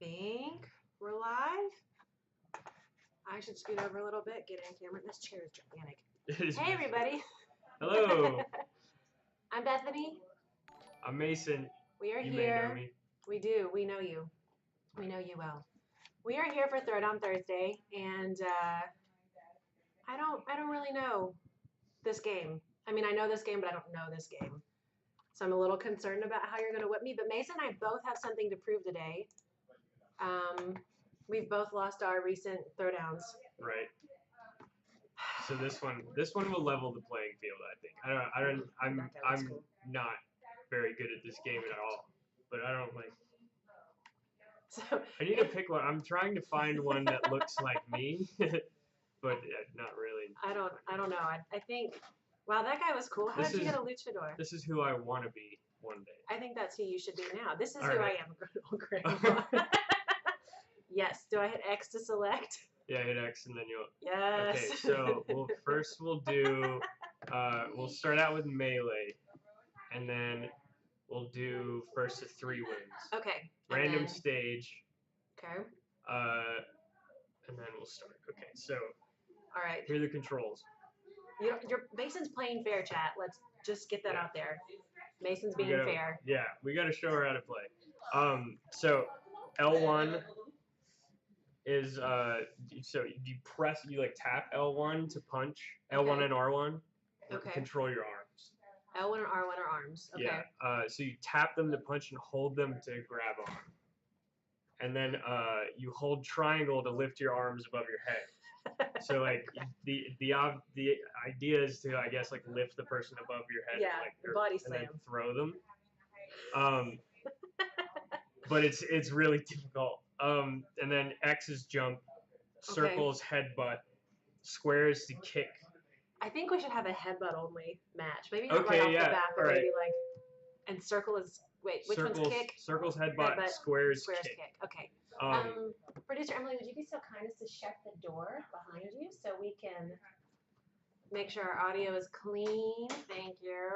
think we're live. I should scoot over a little bit, get in camera. This chair is gigantic. Hey, everybody. Hello. I'm Bethany. I'm Mason. We are you here. May know me. We do. We know you. We know you well. We are here for Throwdown Thursday, and I don't really know this game. I mean, I know this game, but I don't know this game. So I'm a little concerned about how you're going to whip me. But Mason and I both have something to prove today. We've both lost our recent throwdowns. Right. So this one will level the playing field. I think. I'm cool. not very good at this game at all. But I don't like. So I need to pick one. I'm trying to find one that looks like me, but not really. I don't know. I think. Wow, that guy was cool. How did you get a luchador? This is who I want to be one day. I think that's who you should be now. This is All who right. I am, Grandma. Yes. Do I hit X to select? Yeah, hit X and then you'll. Yes. Okay, so we'll do. We'll start out with melee, and then we'll do first to 3 wins. Okay. Random stage. Okay. And then we'll start. Okay, so. All right. Here are the controls. Your Mason's playing fair, chat. Let's just get that out there. Mason's being fair. Yeah, we gotta show her how to play. So L1 is so you like tap L1 to punch. L1 and R1. Okay. Control your arms. L1 and R1 are arms. Okay. Yeah. So you tap them to punch and hold them to grab on. And then you hold triangle to lift your arms above your head. So like the idea is to, I guess, like lift the person above your head. Yeah, and, body and slam. then throw them. But it's really difficult. And then X is jump, circle is headbutt, square is to kick. I think we should have a headbutt only match. Maybe not Okay, right off yeah, the bat, but all maybe like. And circle is which one's kick? Circle's headbutt, square's kick. Okay. Producer Emily, would you be so kind as to shut the door behind you so we can make sure our audio is clean? Thank you.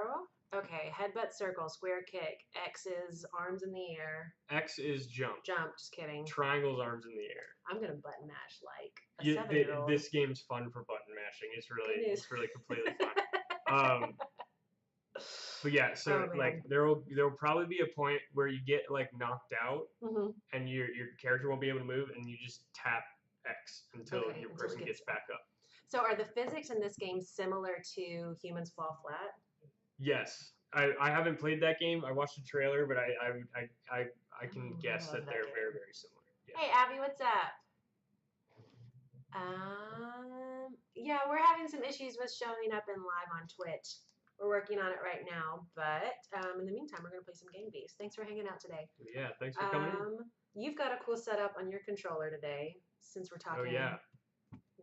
Okay, headbutt, circle, square, kick. X is arms in the air. X is jump. Jump, just kidding. Triangle's arms in the air. I'm gonna button mash like a 7-year-old. This game's fun for button mashing. It's really completely fun. But yeah, so like there'll probably be a point where you get like knocked out, and your character won't be able to move, and you just tap X until your person gets back up. So are the physics in this game similar to Humans Fall Flat? Yes, I haven't played that game. I watched the trailer, but I can guess that they're very, very similar. Yeah. Hey Abby, what's up? Yeah, we're having some issues with showing up in live on Twitch. We're working on it right now, but in the meantime, we're going to play some Game Beast. Thanks for hanging out today. Yeah, thanks for coming in. You've got a cool setup on your controller today, since we're talking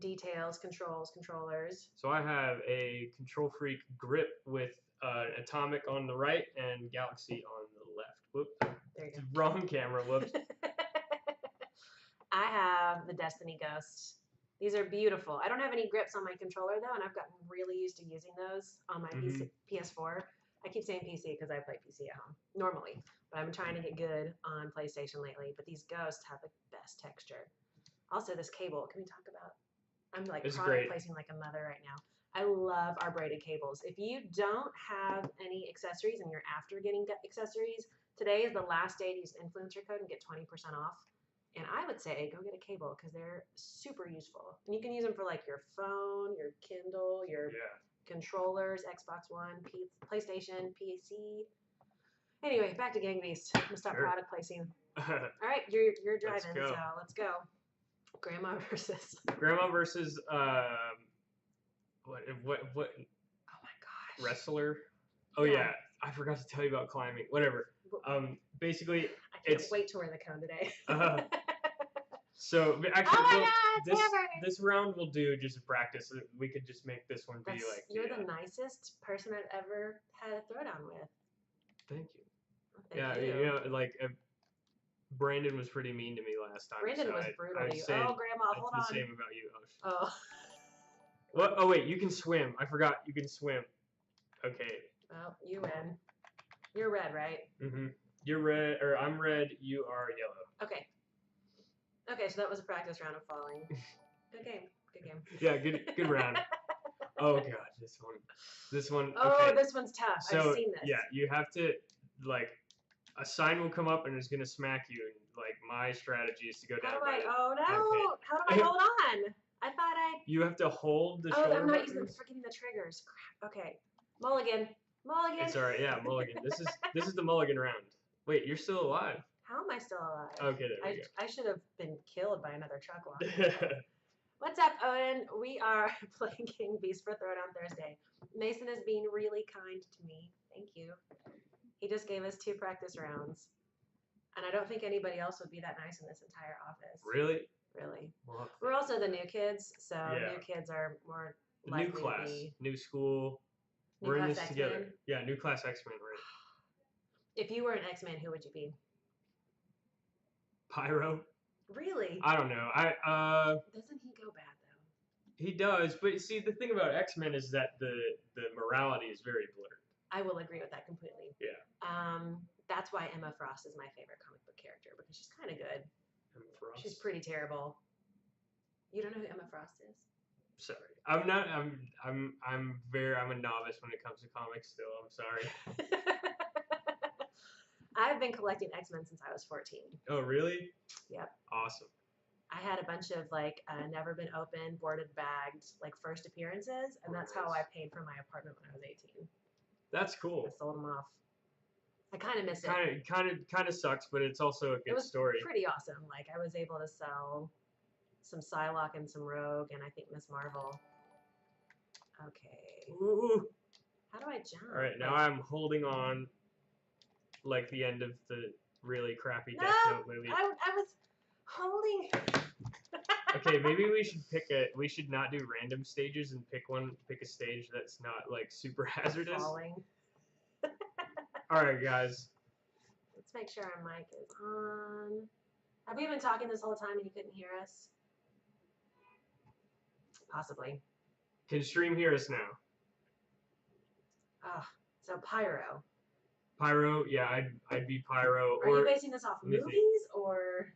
details, controls, controllers. So I have a KontrolFreek grip with Atomic on the right and Galaxy on the left. Whoop. There you go. Wrong camera, whoops. I have the Destiny Ghost. These are beautiful. I don't have any grips on my controller, though, and I've gotten really used to using those on my PS4. I keep saying PC because I play PC at home normally, but I've been trying to get good on PlayStation lately. But these Ghosts have the best texture. Also, this cable. Can we talk about? I'm like product placing like a mother right now. I love our braided cables. If you don't have any accessories and you're after getting accessories, today is the last day to use influencer code and get 20% off. And I would say go get a cable because they're super useful. And you can use them for like your phone, your Kindle, your controllers, Xbox One, PlayStation, PC. Anyway, back to Gang Beast. I'm gonna stop product placing. All right, you're driving, so let's go. Grandma versus what? Oh my gosh. Wrestler. Oh yeah, I forgot to tell you about climbing. Whatever. Basically, I can't wait to wear the cone today. So actually, this round we'll do just to practice. We could just make this one be like. You're the nicest person I've ever had a throwdown with. Thank you. Thank you. You know, like Brandon was pretty mean to me last time. Brandon was brutal to you. Oh, Grandma, hold on. It's the same about you. Oh. What? Oh wait, you can swim. I forgot you can swim. Okay. Well, you win. You're red, right? You're red, or I'm red. You are yellow. Okay. Okay, so that was a practice round of falling. Good game. Good game. Yeah, good round. Oh god, this one. Oh, okay. this one's tough. So, I've seen this. yeah, you have to like a sign will come up and it's gonna smack you. And like my strategy is to go down. Oh no! How do I hold on? I thought I. You have to hold the. Oh, shoulder I'm not buttons. forgetting the triggers. Crap. Okay, mulligan. Mulligan. It's alright. Yeah, mulligan. This is the mulligan round. Wait, you're still alive. How am I still alive? Okay, there we go. I should have been killed by another truck long ago. What's up, Owen? We are playing King Beast for Throwdown Thursday. Mason is being really kind to me. Thank you. He just gave us 2 practice rounds. And I don't think anybody else would be that nice in this entire office. Really? Really. Well, we're also the new kids, so yeah. New kids are more the likely new class, to be... new school. We're in this together. Yeah, new class X-Men, right? If you were an X-Men, who would you be? Pyro. Really? I don't know. Doesn't he go bad though? He does, but see, the thing about X-Men is that the morality is very blurred. I will agree with that completely. Yeah. That's why Emma Frost is my favorite comic book character, because she's kind of good. Emma Frost. She's pretty terrible. You don't know who Emma Frost is? Sorry, I'm not. I'm a novice when it comes to comics. Still, I'm sorry. I've been collecting X-Men since I was 14. Oh, really? Yep. Awesome. I had a bunch of like never been opened, boarded, bagged like first appearances, and that's how I paid for my apartment when I was 18. That's cool. I sold them off. I kind of miss it. Kind of sucks, but it's also a good story. It was pretty awesome. Like I was able to sell some Psylocke and some Rogue, and I think Miss Marvel. Okay. Ooh. How do I jump? All right, now I'm holding on. Like the end of the really crappy Death Note movie. I was holding. Okay, maybe we should we should not do random stages and pick a stage that's not like super hazardous. Falling. All right, guys. Let's make sure our mic is on. Have we been talking this whole time and you couldn't hear us? Possibly. Can stream hear us now? Ah, so Pyro. Pyro, yeah, I'd be Pyro. Are you basing this off movies or?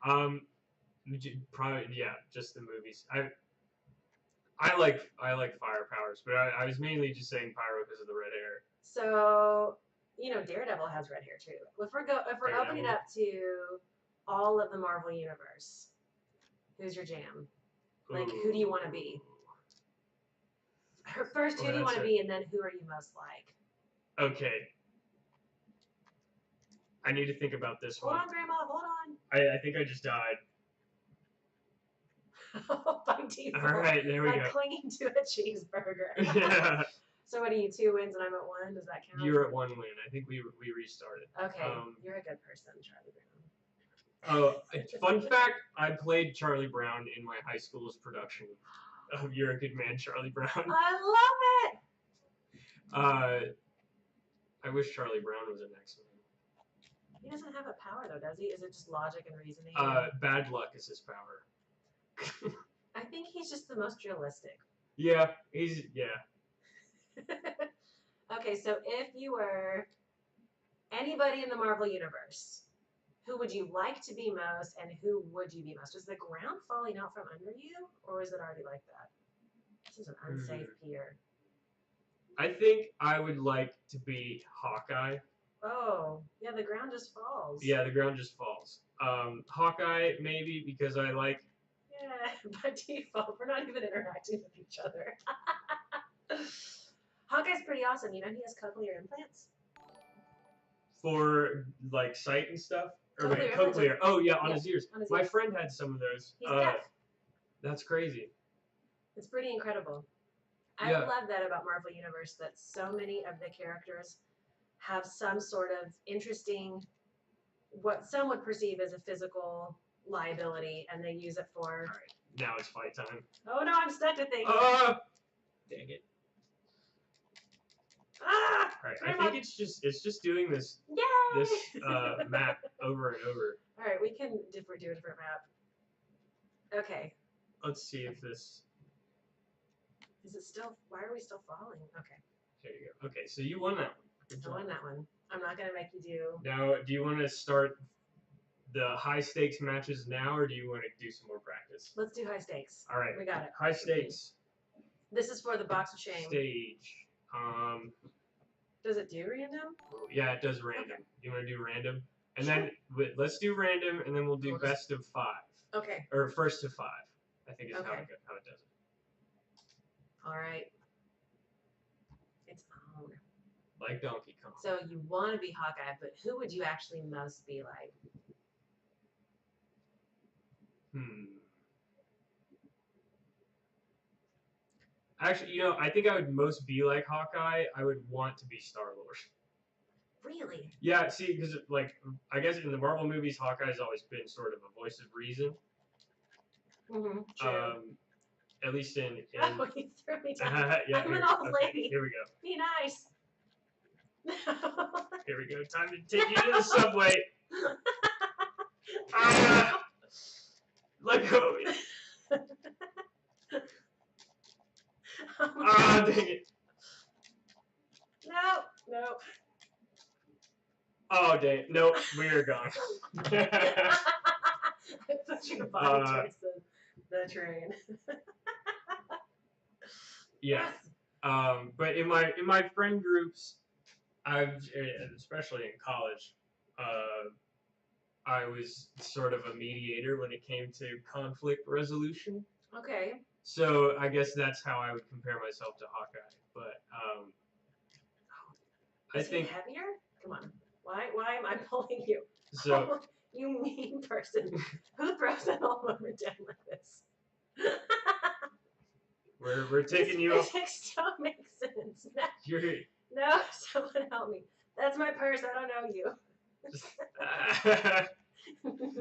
Probably yeah, just the movies. I like fire powers, but I was mainly just saying Pyro because of the red hair. So you know, Daredevil has red hair too. If we're opening up to all of the Marvel universe, who's your jam? Like, who do you want to be? First, who do you want to be, and then who are you most like? Okay. I need to think about this one. Hold on, Grandma. Hold on. I think I just died. By default. All right, there we go. Like clinging to a cheeseburger. Yeah. So what are you, 2 wins and I'm at 1? Does that count? You're at 1 win. I think we restarted. Okay, you're a good person, Charlie Oh, Brown. fun fact, I played Charlie Brown in my high school's production of You're a Good Man, Charlie Brown. I love it! I wish Charlie Brown was an X-Men. He doesn't have a power though, does he? Is it just logic and reasoning? Bad luck is his power. I think he's just the most realistic. Yeah. Okay, so if you were anybody in the Marvel Universe, who would you like to be most, and who would you be most? Is the ground falling out from under you, or is it already like that? This is an unsafe pier. I think I would like to be Hawkeye. Oh, yeah, the ground just falls. Yeah, the ground just falls. Hawkeye, maybe, because I like... Yeah, by default, we're not even interacting with each other. Hawkeye's pretty awesome. You know, he has cochlear implants. For, like, sight and stuff? Or Cochlear. Cochlear. Oh, yeah, on his ears. On his My ears. friend had some of those. He's deaf. That's crazy. It's pretty incredible. I love that about Marvel Universe, that so many of the characters have some sort of interesting, what some would perceive as a physical liability, and they use it for... All right, now it's fight time. Oh no, I'm stuck to things. Dang it. Ah! All right, I think it's just doing this map over and over. All right, we can do a different map. Okay. Let's see if this... Is it still... Why are we still falling? Okay. There you go. Okay, so you won that one. I won that one. I'm not going to make you do... Now, do you want to start the high stakes matches now, or do you want to do some more practice? Let's do high stakes. All right. We got it. High stakes. This is for the box of shame. Stage. Does it do random? Yeah, it does random. Okay. You want to do random? And then let's do random, and then we'll do best of 5. Okay. Or first to 5. I think is okay. how it does it. All right. It's on. Like Donkey Kong. So you want to be Hawkeye, but who would you actually most be like? Actually, you know, I think I would most be like Hawkeye. I would want to be Star-Lord. Really? Yeah, see, because, like, I guess in the Marvel movies, Hawkeye's always been sort of a voice of reason. Mm-hmm. True. At least in Oh, you threw me down. yeah, I'm an old lady. Here we go. Be nice. Here we go. Time to take you to the subway. Let go of me. Ah, dang it. No. Oh, dang it. Nope, we are gone. I put your body towards the train. Yeah. But in my friend groups, especially in college, I was sort of a mediator when it came to conflict resolution. Okay. So I guess that's how I would compare myself to Hawkeye. But I think heavier? Come on. Why am I pulling you? So you mean person. Who throws an old woman down like this? We're taking you up. Physics don't make sense. No, no, someone help me. That's my purse. I don't know you.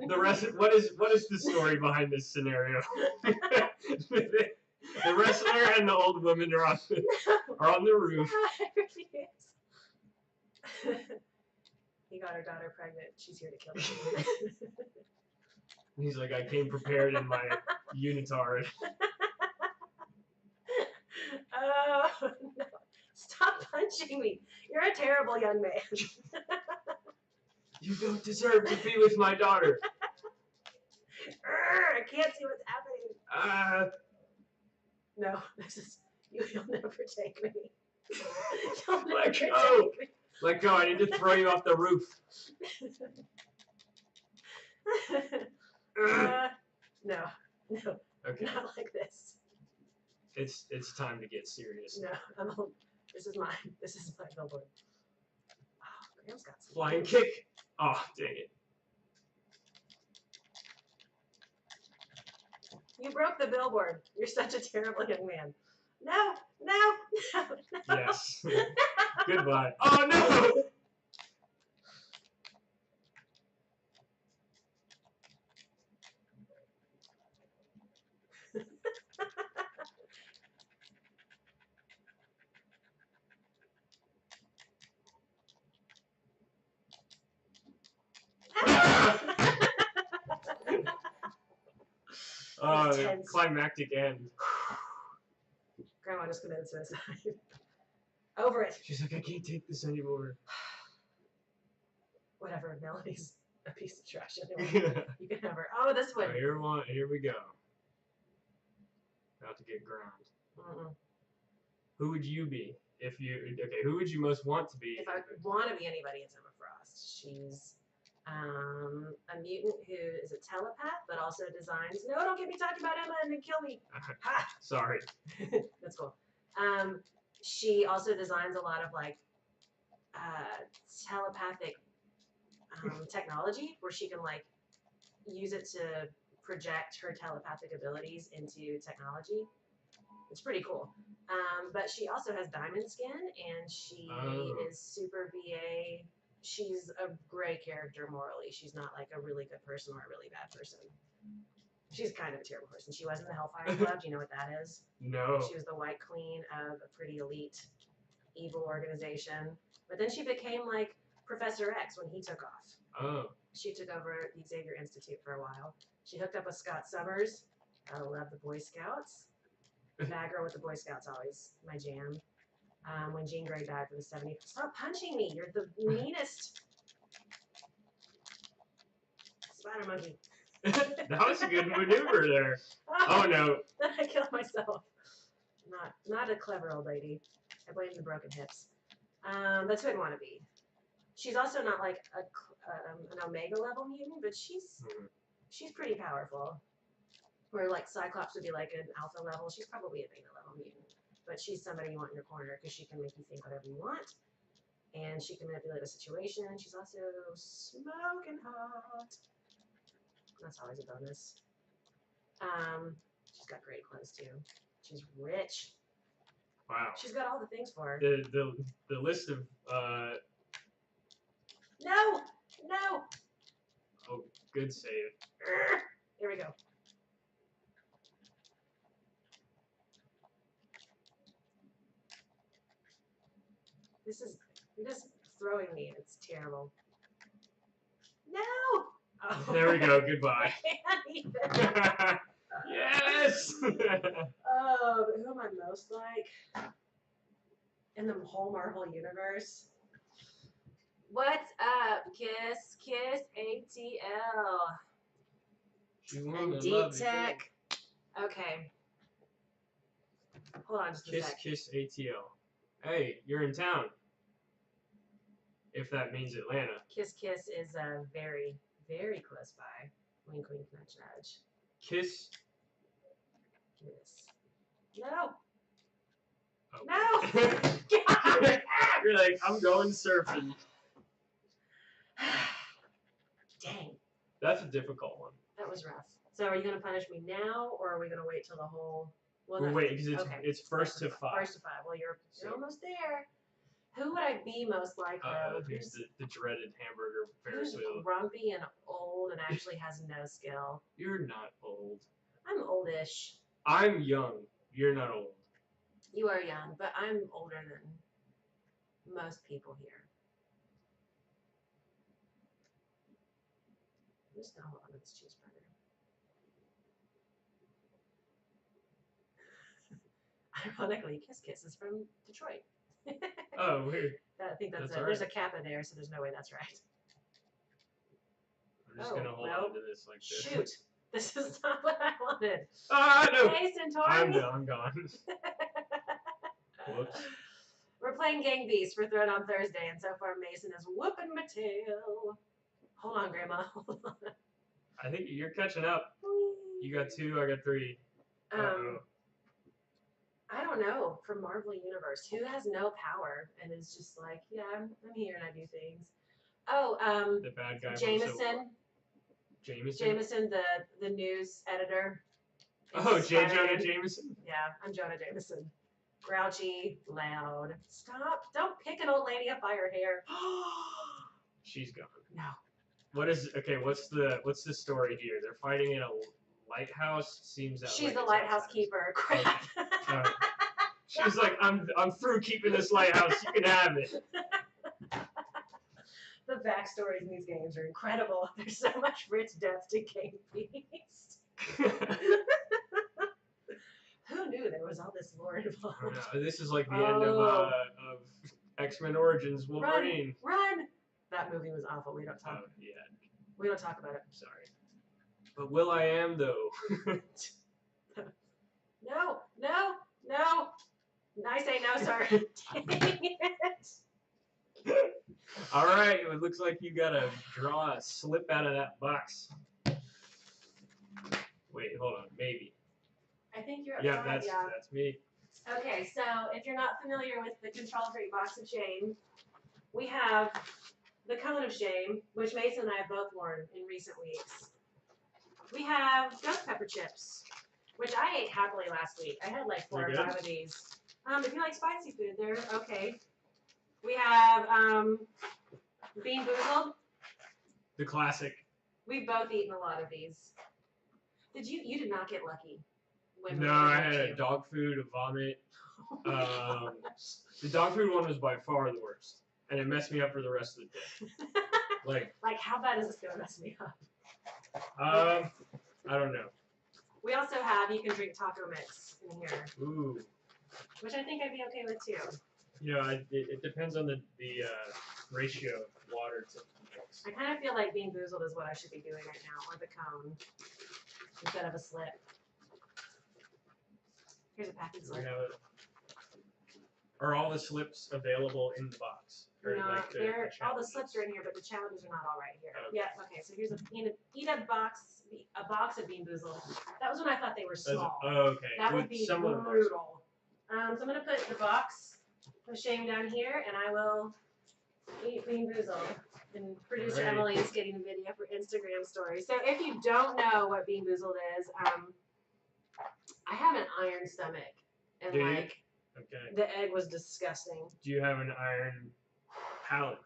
The rest. What is the story behind this scenario? The wrestler and the old woman are on the roof. I refuse. He got her daughter pregnant. She's here to kill him. He's like, I came prepared in my unitard. Oh, no. Stop punching me. You're a terrible young man. You don't deserve to be with my daughter. I can't see what's happening. No, this is... You'll never take me. You'll never take me. Let go. I need to throw you off the roof. No. Okay. Not like this. It's time to get serious. No, this is my billboard. Oh, Graham's got some flying kick. Oh, dang it. You broke the billboard. You're such a terrible young man. No. Yes. Goodbye. Oh, no! The climactic end. Grandma just committed suicide. Over it. She's like, I can't take this anymore. Whatever, Melody's a piece of trash anyway. You can have her. Oh, this one. Here we go. About to get ground. Who would you be if you? Okay, who would you most want to be? If I want to be anybody, it's Emma Frost. She's a mutant who is a telepath, but also designs. No, don't get me talking about Emma and then kill me. Ha! Sorry. That's cool. She also designs a lot of like telepathic technology, where she can like use it to project her telepathic abilities into technology. It's pretty cool. But she also has diamond skin, and she is super VA. She's a gray character morally. She's not like a really good person or a really bad person. She's kind of a terrible person. She was in the Hellfire Club. Do you know what that is? No. She was the White Queen of a pretty elite evil organization. But then she became like Professor X when he took off. Oh. She took over the Xavier Institute for a while. She hooked up with Scott Summers. I love the Boy Scouts. Bad girl with the Boy Scouts, always my jam. When Jean Grey died for the 70s. Stop punching me. You're the meanest. Spider monkey. That was a good maneuver there. Oh no. I killed myself. Not a clever old lady. I blame the broken hips. That's who I'd want to be. She's also not like an Omega level mutant, but she's pretty powerful. Where like Cyclops would be like an alpha level, she's probably a beta level mutant. But she's somebody you want in your corner because she can make you think whatever you want. And she can manipulate a situation. She's also smoking hot. That's always a bonus. She's got great clothes too. She's rich. Wow. She's got all the things for her. The list of No! Oh, good save. Here we go. You're just throwing me. It's terrible. No! Oh. There we go. Goodbye. Yes! Oh, but who am I most like? In the whole Marvel universe? What's up, Kiss? Kiss ATL. And D-Tech. Okay. Hold on just a sec. Kiss ATL. Hey, you're in town. If that means Atlanta. Kiss is very, very close by. Wink, wink, nudge, nudge. Kiss. No. Oh. No. You're like, I'm going surfing. Dang. That's a difficult one. That was rough. So are you going to punish me now, or are we going to wait till the whole... Well, we'll wait, because it's first to 5. First to 5. Well, you're almost there. Who would I be most like, though? Who's the dreaded hamburger Ferris who's wheel? Grumpy and old and actually has no skill? You're not old. I'm oldish. I'm young. You're not old. You are young, but I'm older than most people here. I'm just gonna hold on to this cheeseburger. Ironically, Kiss is from Detroit. Oh, weird. I think that's right. There's a Kappa there, so there's no way that's right. I'm just gonna hold on to this like this. Shoot. This is not what I wanted. No. Hey, Centauri. I'm gone. Whoops. We're playing Gang Beasts for Throwdown Thursday, and so far Mason is whooping my tail. Hold on, Grandma. Hold on. I think you're catching up. You got 2, I got 3. I don't know. From Marvel Universe, who has no power and is just like, yeah, I'm here and I do things. Oh, the bad guy. Jameson. Jameson, the news editor. Oh, J. Jonah Jameson? Yeah, I'm Jonah Jameson. Grouchy, loud. Stop. Don't pick an old lady up by her hair. She's gone. No. What's the story here? They're fighting in a lighthouse. Seems that she's the lighthouse keeper. Crap. Okay. She's like, I'm through keeping this lighthouse. You can have it. The backstories in these games are incredible. There's so much rich depth to Game Beast. Who knew there was all this lore involved? This is like the end of X-Men Origins Wolverine. Run! That movie was awful. We don't talk. Yeah. We don't talk about it. Sorry. But Will.i.am though. No. I say no, sir. Dang it. All right. It looks like you gotta draw a slip out of that box. Wait, hold on. Maybe. I think you're. Yeah, that's me. Okay, so if you're not familiar with the KontrolFreek box of shame, we have the cone of shame, which Mason and I have both worn in recent weeks. We have ghost pepper chips, which I ate happily last week. I had like 4 or 5 of these. If you like spicy food, they're okay. We have Bean Boozled. The classic. We've both eaten a lot of these. You did not get lucky. No, I had a dog food, a vomit. The dog food one was by far the worst, and it messed me up for the rest of the day. Like how bad is this gonna mess me up? I don't know. We also have you can drink taco mix in here. Ooh. Which I think I'd be okay with too. You know, it depends on the ratio of water to things. I kind of feel like Bean Boozled is what I should be doing right now, or the cone, instead of a slip. Here's a packing slip. Are all the slips available in the box? Or no, all the slips are in here, but the challenges are not all right here. Okay. Yeah, okay, so here's a box of Bean Boozled. That was when I thought they were small. Okay. That would be brutal. So I'm going to put the box of shame down here, and I will eat Bean Boozled. And producer Emily is getting a video for Instagram stories. So if you don't know what Bean Boozled is, I have an iron stomach. And Okay. The egg was disgusting. Do you have an iron palate?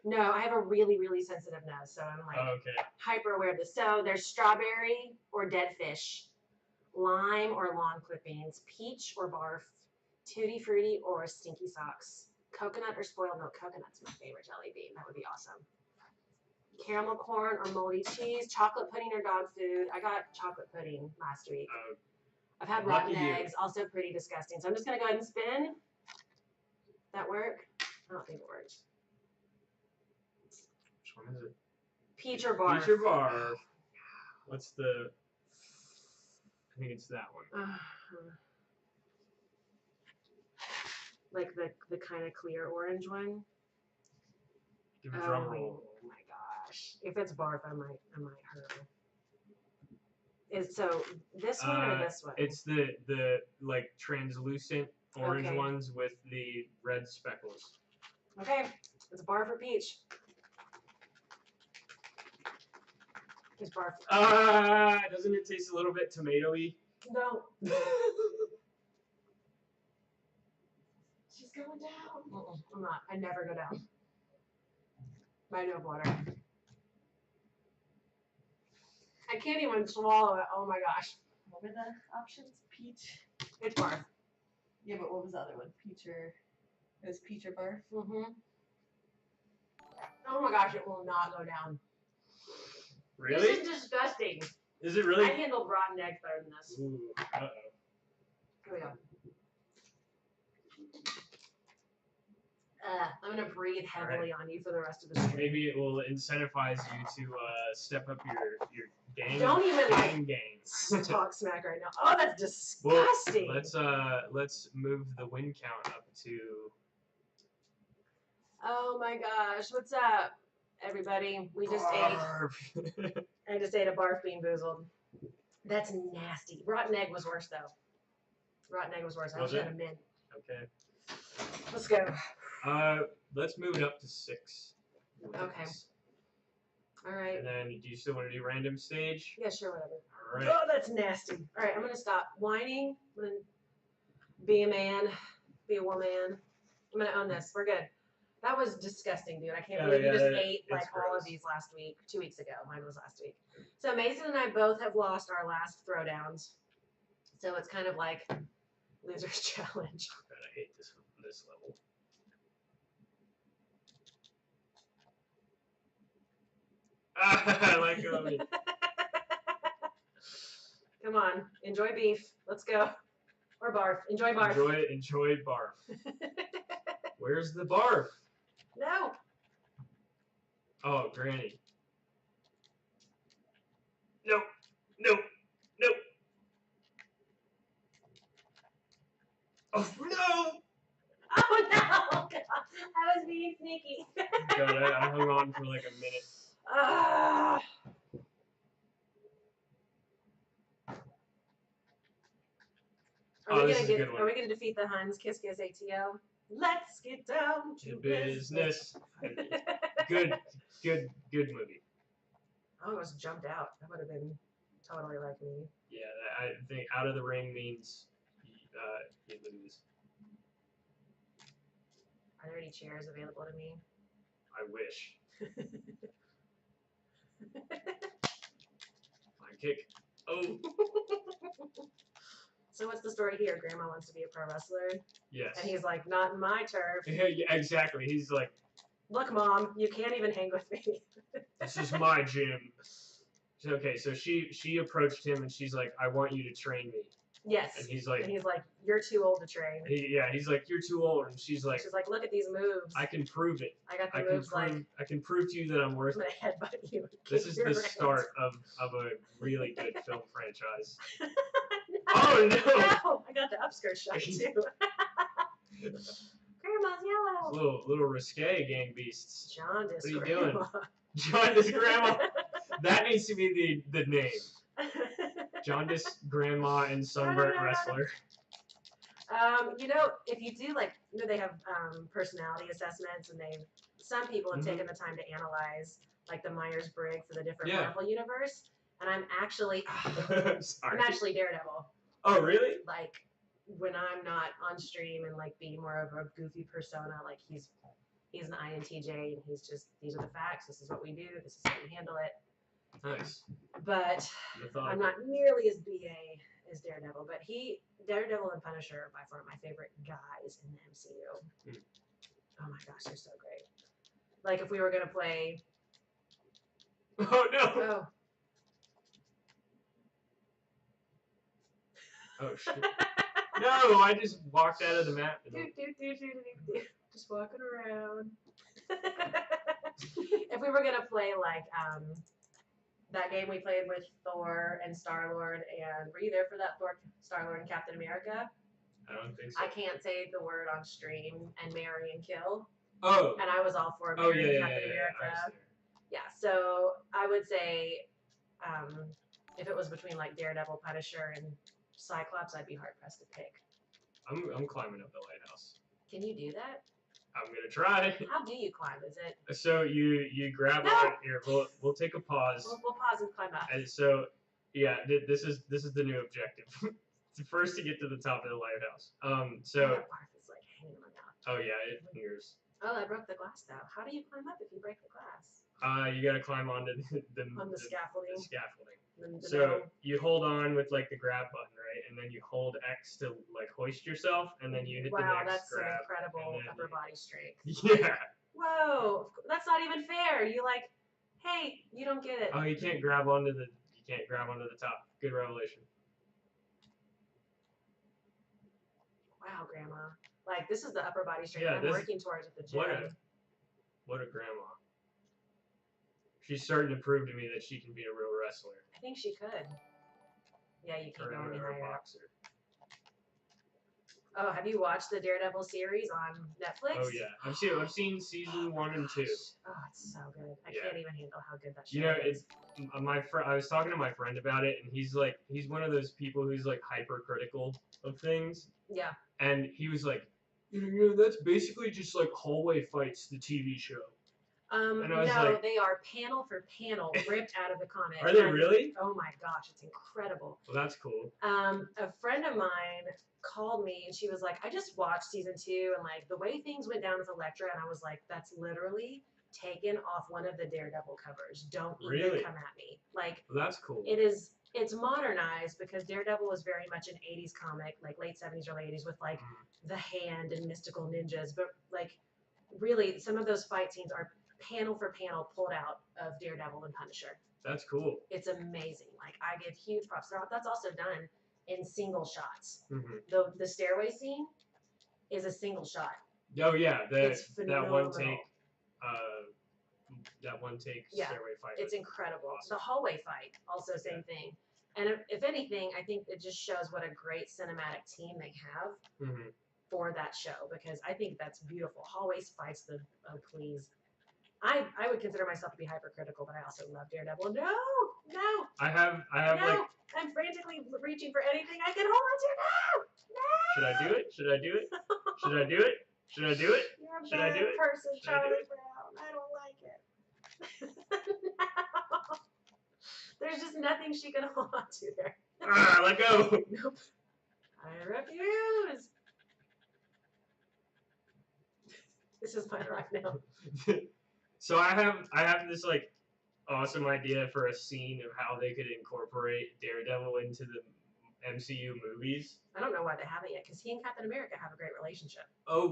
No, I have a really, really sensitive nose, so I'm hyper aware of this. So there's strawberry or dead fish, lime or lawn clippings, peach or barf, tutti frutti or stinky socks, coconut or spoiled milk. Coconut's my favorite jelly bean. That would be awesome. Caramel corn or moldy cheese, chocolate pudding or dog food. I got chocolate pudding last week. I've had rotten eggs, also pretty disgusting. So I'm just going to go ahead and spin. That work? I don't think it works. Which one is it? Peach or barf. Peach or barf. What's the... I think it's that one. Like the kind of clear orange one? Give a drum roll. Oh my gosh. If it's barf, I might hurl. So this one or this one? It's the like translucent orange ones with the red speckles. Okay, it's barf or peach. It's barf. Doesn't it taste a little bit tomatoey? No. She's going down. I'm not. I never go down. I do have water. I can't even swallow it. Oh my gosh. What were the options? Peach? It's barf. Yeah, but what was the other one? Peach or... It was peach or barf? Mm-hmm. Oh my gosh, it will not go down. Really? This is disgusting. Is it really? I handled rotten eggs better than this. Ooh, uh-oh. Here we go. I'm going to breathe heavily on you for the rest of the stream. Maybe it will incentivize you to step up your game. Don't even gains. Talk smack right now. Oh, that's disgusting. Well, let's move the win count up to... Oh my gosh, what's up, everybody? We just ate. I just ate a barf Bean Boozled. That's nasty. Rotten egg was worse though. Rotten egg was worse. I was at a mint. Okay. Let's go. Let's move it up to 6. Okay. All right. And then, do you still want to do random stage? Yeah, sure, whatever. All right. Oh, that's nasty. All right, I'm gonna stop whining. I'm gonna be a man, be a woman. I'm gonna own this. We're good. That was disgusting, dude. I can't believe you just ate like all of these last week. 2 weeks ago. Mine was last week. So Mason and I both have lost our last throwdowns. So it's kind of like loser's challenge. God, I hate this level. I like it. Come on, enjoy beef. Let's go. Or barf. Enjoy barf. Enjoy barf. Where's the barf? No. Oh, Granny. Nope. Nope. Nope. Oh no! Oh no! God. I was being sneaky. God, I hung on for like a minute. Are we gonna defeat the Huns? Kiss kiss ATO. Let's get down to business. Good movie. I almost jumped out. That would have been totally like me. Yeah, I think out of the ring means you lose. Are there any chairs available to me? I wish. Fine kick. Oh. So what's the story here? Grandma wants to be a pro wrestler? Yes. And he's like, not in my turf. Yeah, exactly. He's like, look, Mom, you can't even hang with me. This is my gym. Okay, so she approached him and she's like, I want you to train me. Yes. And he's like, you're too old to train. He's like, you're too old, and she's like, look at these moves. I can prove it. I got the moves I can prove to you that I'm worth it. I'm gonna headbutt you. This is the start of a really good film franchise. No, oh no! No, I got the upskirt shot too. Grandma's yellow. Little risque, gang beasts. Jaundice. What are you Grandma. doing? Jaundice Grandma. That needs to be the name. Jaundice Grandma and Sunburnt Wrestler. You know, if you do they have personality assessments, and some people have taken the time to analyze like the Myers-Briggs for the different Marvel universe, and I'm actually Daredevil. Oh really? Like when I'm not on stream and like being more of a goofy persona, like he's an INTJ, and he's just, these are the facts. This is what we do. This is how we handle it. Nice. But I'm not nearly as BA as Daredevil, but Daredevil and Punisher are by far my favorite guys in the MCU. Oh my gosh, they're so great. Like if we were gonna play. Oh no. Oh shit. No, I just walked out of the map. Just walking around. If we were gonna play like that game we played with Thor and Star-Lord, and were you there for that Thor, Star-Lord, and Captain America? I don't think so. I can't say the word on stream and marry and kill. Oh. And I was all for marrying Captain America. Yeah, so I would say if it was between like Daredevil, Punisher, and Cyclops, I'd be hard pressed to pick. I'm climbing up the lighthouse. Can you do that? I'm gonna try. How do you climb? Is it? So you grab on here. We'll take a pause. We'll pause and climb up. And so yeah, this is the new objective. First to get to the top of the lighthouse. So. That barf is like hanging in my mouth. Oh yeah, it lingers. Oh, I broke the glass though. How do you climb up if you break the glass? You gotta climb onto the scaffolding. The scaffolding. So you hold on with like the grab button, right? And then you hold X to like hoist yourself, and then you hit the next grab. Wow, that's some incredible upper body strength. Yeah. Whoa, that's not even fair. You like, hey, you don't get it. Oh, you can't grab onto the top. Good revelation. Wow, Grandma. Like this is the upper body strength I'm working towards at the gym. What a grandma. She's starting to prove to me that she can be a real wrestler. I think she could. Yeah, you can go any higher. Boxer. Oh, have you watched the Daredevil series on Netflix? Oh yeah, I've seen season 1 and 2. Oh, it's so good. I can't even handle how good that show is. You know, is. It's I was talking to my friend about it, and he's one of those people who's like hypercritical of things. Yeah. And he was like, you know, that's basically just like hallway fights, the TV show. And I was like, they are panel for panel ripped out of the comic. Are they really? Oh my gosh, it's incredible. Well, that's cool. A friend of mine called me and she was like, I just watched season 2 and like the way things went down with Elektra, and I was like, that's literally taken off one of the Daredevil covers. Don't even come at me. Like, well, that's cool. It's modernized because Daredevil was very much an 80s comic, like late 70s, early 80s, with like the Hand and mystical ninjas. But like, really, some of those fight scenes are panel for panel pulled out of Daredevil and Punisher. That's cool. It's amazing. Like, I give huge props. That's also done in single shots. The stairway scene is a single shot. Oh yeah, it's phenomenal. That one take stairway fight. It's incredible. Awesome. The hallway fight, also same thing. And if anything, I think it just shows what a great cinematic team they have for that show, because I think that's beautiful. Hallway fights, please. I would consider myself to be hypercritical, but I also love Daredevil. No. I have like. I'm frantically reaching for anything I can hold on to. No. Should I do it? Should I do it? Should I do it? Should I do it? You're a bad person, Charlie Brown. I don't like it. No. There's just nothing she can hold on to there. Let go. Nope. I refuse. This is my life now. So I have this like awesome idea for a scene of how they could incorporate Daredevil into the MCU movies. I don't know why they haven't yet, because he and Captain America have a great relationship. Oh,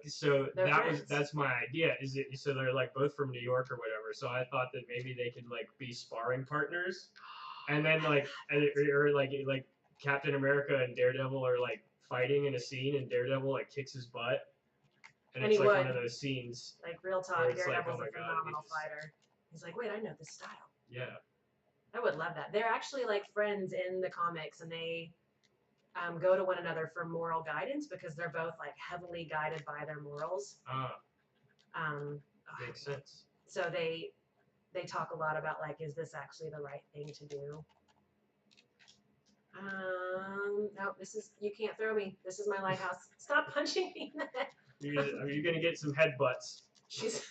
so friends. That's my idea. So they're like both from New York or whatever. So I thought that maybe they could like be sparring partners, and then like or like Captain America and Daredevil are like fighting in a scene, and Daredevil like kicks his butt, and it's like one of those scenes. Like real talk, Daredevil's a phenomenal fighter. He's like, wait, I know this style. Yeah. I would love that. They're actually like friends in the comics, and they go to one another for moral guidance because they're both like heavily guided by their morals. Makes sense. So they talk a lot about like, is this actually the right thing to do? No, you can't throw me. This is my lighthouse. Stop punching me in the head. You're gonna get some headbutts. She's.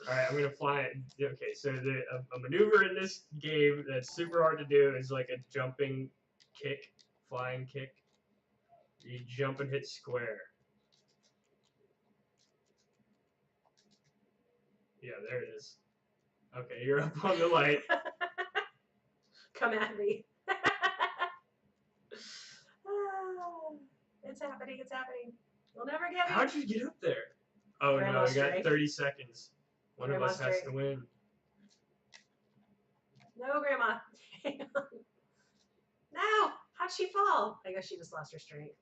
All right, I'm gonna fly it. Okay, so a maneuver in this game that's super hard to do is like a jumping kick, flying kick. You jump and hit square. Yeah, there it is. Okay, you're up on the light. Come at me. It's happening. It's happening. We'll never get me. How'd you get up there? Oh no, we got 30 seconds. One of us has to win. No, Grandma. Hang on. No! How'd she fall? I guess she just lost her strength.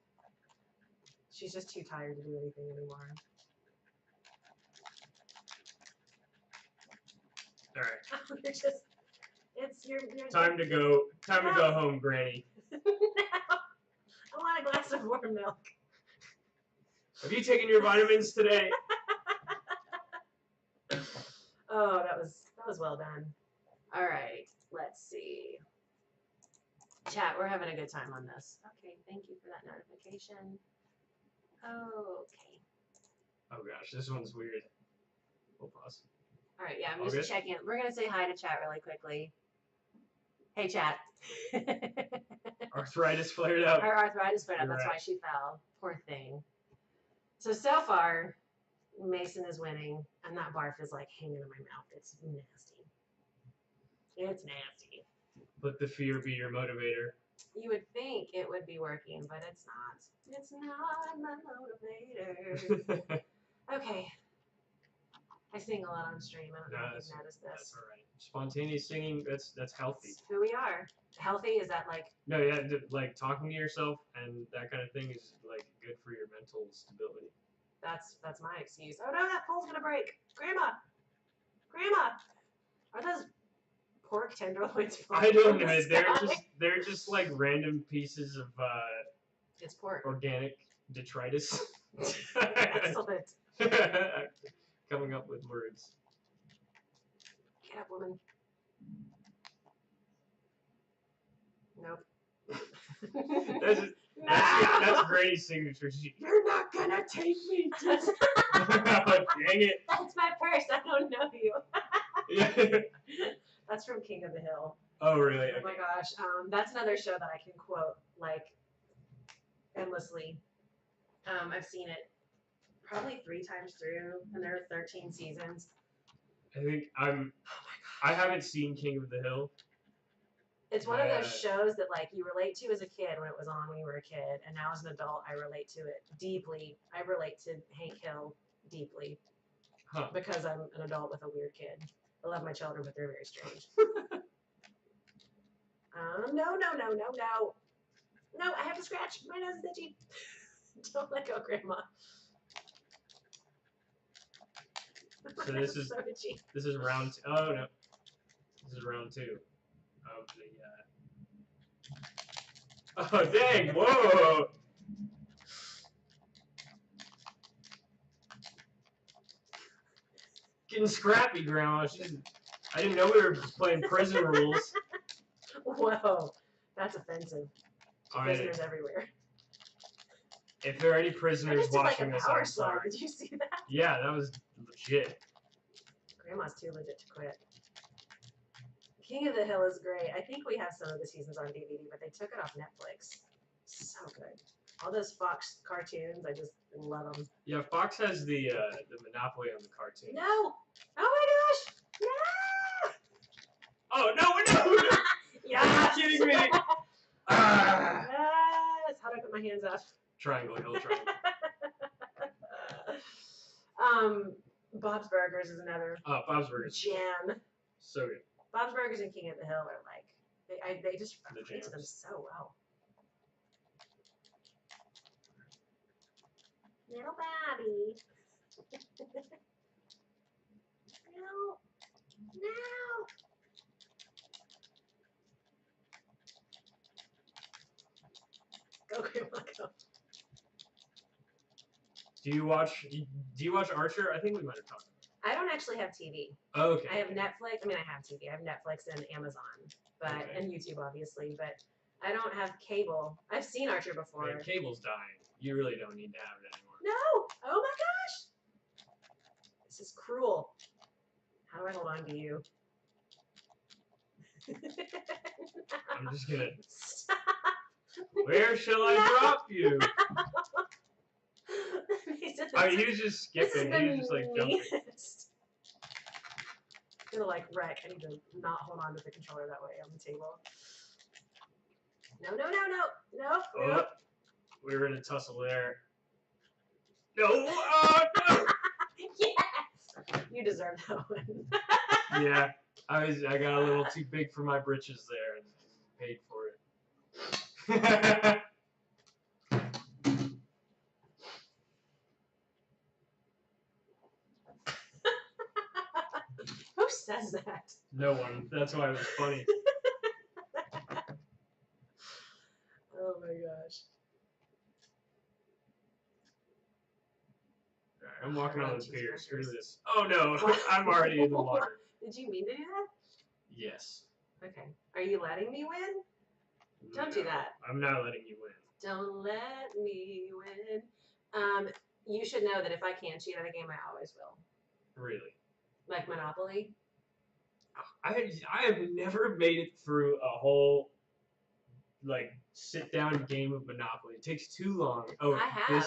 She's just too tired to do anything anymore. All right. You're just. It's your time to go. Time to go home, Granny. No. I want a glass of warm milk. Have you taken your vitamins today? Oh, that was well done. All right, let's see. Chat, we're having a good time on this. Okay, thank you for that notification. Okay. Oh gosh, this one's weird. We'll pause. All right, yeah, I'm just checking. We're gonna say hi to chat really quickly. Hey, chat. Arthritis flared up. Her arthritis flared up. That's why she fell. Poor thing. So far, Mason is winning, and that barf is like hanging in my mouth. It's nasty. It's nasty. Let the fear be your motivator. You would think it would be working, but it's not. It's not my motivator. Okay. I sing a lot on stream. I don't know if you've noticed this. That's all right. Spontaneous singing, that's healthy. It's who we are. Healthy? Is that like... No, yeah, like talking to yourself and that kind of thing is like good for your mental stability. That's my excuse. Oh no, that pole's gonna break. Grandma! Are those pork tenderloins? I don't know. They're just like random pieces of it's pork. Organic detritus. Excellent. Coming up with words. Get up, woman. Nope. That's Granny's signature. You're not gonna take me to... Dang it. That's my purse. I don't know you. Yeah. That's from King of the Hill. Oh, really? Oh my gosh. That's another show that I can quote like endlessly. I've seen it probably 3 times through, and there are 13 seasons. I think I haven't seen King of the Hill. It's one of those shows that like you relate to as a kid when it was on when you were a kid, and now as an adult I relate to it deeply. I relate to Hank Hill deeply because I'm an adult with a weird kid. I love my children, but they're very strange. No. No, I have to scratch. My nose is itchy. Don't let go, Grandma. So this is round 2. Oh no, this is round 2 of the. Oh dang! Whoa! Getting scrappy, Grandma. I didn't know we were playing prison rules. Whoa, that's offensive. Prisoners everywhere. If there are any prisoners watching this, I'm sorry. Did you see that? Yeah, that was legit. Grandma's too legit to quit. King of the Hill is great. I think we have some of the seasons on DVD, but they took it off Netflix. So good. All those Fox cartoons, I just love them. Yeah, Fox has the monopoly on the cartoon. No! Oh my gosh! No! Oh no! Yes! You're kidding me! Yes! How do I put my hands up? Triangle, hill triangle. Bob's Burgers is another. Oh, Bob's Burgers. Jam. So good. Bob's Burgers and King of the Hill are like, They just relate to them so well. Little Bobby. No. No. Go, Grandma, go. Do you watch Archer? I think we might have talked about it. I don't actually have TV. Oh, okay. I have Netflix. I mean, I have TV. I have Netflix and Amazon, and YouTube, obviously, but I don't have cable. I've seen Archer before. Man, cable's dying. You really don't need to have it anymore. No! Oh my gosh! This is cruel. How do I hold on to you? I'm just gonna... Stop! Where shall I drop you? I mean, he was just skipping. He was just like jumping. I'm gonna like wreck. I need to not hold on to the controller that way on the table. No, no, no, no, no. Oh, no. We were in a tussle there. No! No! Yes! You deserve that one. Yeah, I got a little too big for my britches there and paid for it. Who says that? No one. That's why it was funny. Oh my gosh. Alright, I'm walking on the pier. Screw this. Oh no, I'm already in the water. Did you mean to do that? Yes. Okay. Are you letting me win? Don't do that. I'm not letting you win. Don't let me win. You should know that if I can cheat at a game, I always will. Really? Like Monopoly? I have never made it through a whole like sit down game of Monopoly. It takes too long. Oh, I have.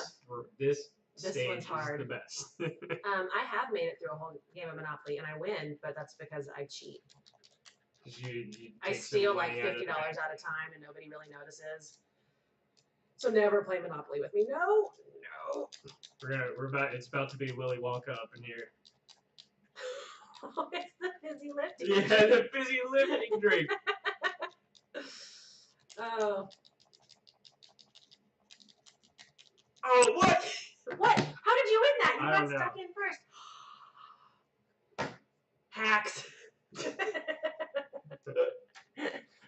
This stage one's hard. is the best. I have made it through a whole game of Monopoly and I win, but that's because I cheat. I steal like $50 at a time and nobody really notices. So never play Monopoly with me. No. No. It's about to be Willy Wonka up in here. Oh, it's the fizzy lifting. Yeah, the fizzy lifting drink. Oh. Oh, what? What? How did you win that? You I got don't know. stuck in first. Hacks.